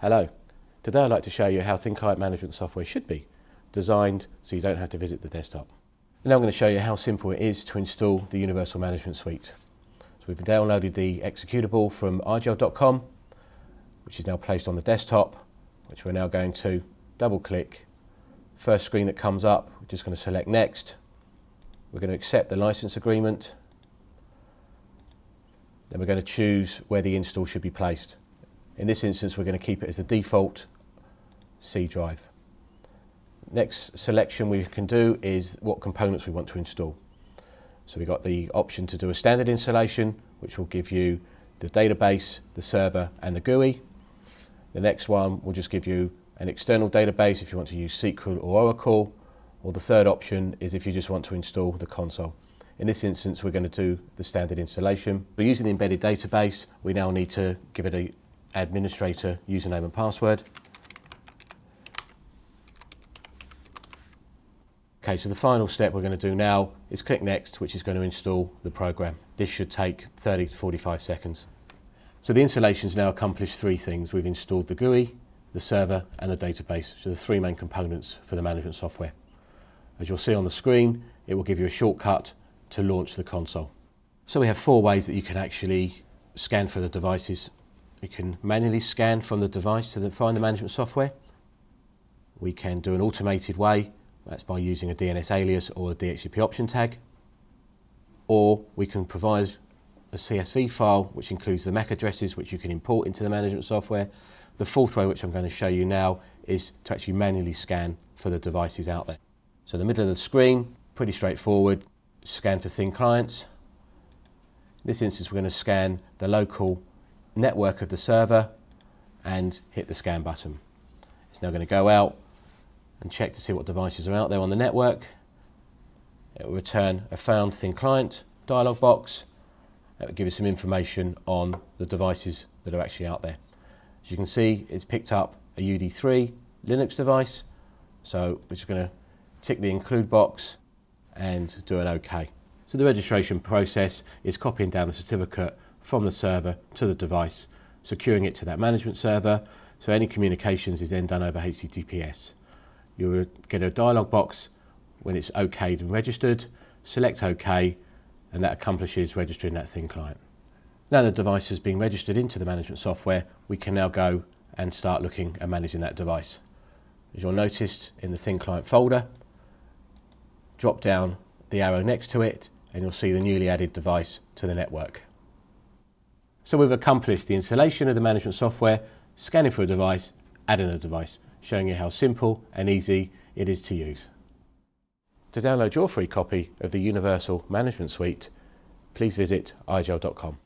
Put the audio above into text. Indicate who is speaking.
Speaker 1: Hello. Today I'd like to show you how thin client management software should be designed so you don't have to visit the desktop. And now I'm going to show you how simple it is to install the Universal Management Suite. So we've downloaded the executable from IGEL.com, which is now placed on the desktop, which we're now going to double click. First screen that comes up, we're just going to select Next. We're going to accept the license agreement. Then we're going to choose where the install should be placed. In this instance, we're going to keep it as the default C drive. Next selection we can do is what components we want to install. So we've got the option to do a standard installation, which will give you the database, the server and the GUI. The next one will just give you an external database if you want to use SQL or Oracle, or the third option is if you just want to install the console. In this instance, we're going to do the standard installation. We're using the embedded database. We now need to give it an administrator username and password. Okay, so the final step we're going to do now is click Next, which is going to install the program. This should take 30 to 45 seconds. So the installation's now accomplished three things. We've installed the GUI, the server and the database, so the three main components for the management software. As you'll see on the screen, it will give you a shortcut to launch the console. So we have four ways that you can actually scan for the devices. We can manually scan from the device to find the management software. We can do an automated way, that's by using a DNS alias or a DHCP option tag. Or we can provide a CSV file which includes the MAC addresses which you can import into the management software. The fourth way, which I'm going to show you now, is to actually manually scan for the devices out there. So in the middle of the screen, pretty straightforward, scan for thin clients. In this instance, we're going to scan the local network of the server and hit the scan button. It's now going to go out and check to see what devices are out there on the network. It will return a found thin client dialog box. It will give you some information on the devices that are actually out there. As you can see, it's picked up a UD3 Linux device, so we're just going to tick the include box and do an OK. So the registration process is copying down the certificate from the server to the device, securing it to that management server, so any communications is then done over HTTPS. You'll get a dialog box when it's OK'd and registered, select OK, and that accomplishes registering that thin client. Now the device has been registered into the management software, we can now go and start looking and managing that device. As you'll notice in the thin client folder, drop down the arrow next to it and you'll see the newly added device to the network. So we've accomplished the installation of the management software, scanning for a device, adding a device, showing you how simple and easy it is to use. To download your free copy of the Universal Management Suite, please visit igel.com.